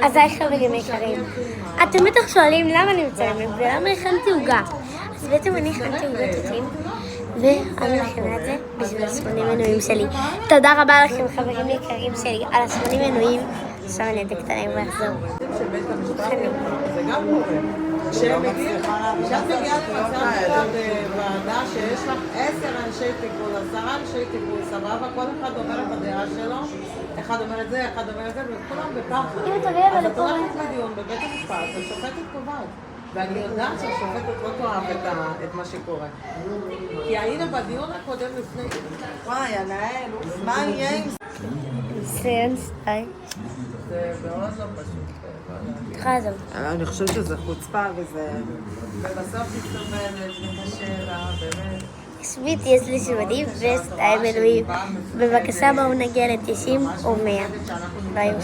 אז היי חברים יקרים, אתם בטח שואלים למה אני מצלמת ולמה הכנתי עוגה. אז בעצם אני הכנתי עוגת תותים ואני מכינה את זה בשביל 80 מנויים שלי. תודה רבה לכם חברים יקרים שלי על 80 מנויים. עכשיו אני אדק את העיניים ואחזור. זה גם קורה. כשאת מגיעה למצב בוועדה שיש לך 10 אנשי טיפול, 10 אנשי טיפול, סבבה, כל אחד אומר את הדעה שלו, אחד אומר את זה, אחד אומר את זה, וכולם בפחד. אז את הולכת לדיון בבית המשפט, השופטת קובעת. ואני יודעת שהשופטת לא תאהב את מה שקורה. כי היינו בדיון הקודם לפני... וואי, הנהל, מה יהיה עם זה? מצוין, סטייל. זה מאוד לא פשוט. חזר. אני חושבת שזה חוצפה וזה... ובסוף היא סובלת וקשה לה, באמת. שביט יש לי 80 וסטייל מנויים. בבקשה בואו נגיע ל-90 או 100. ביי.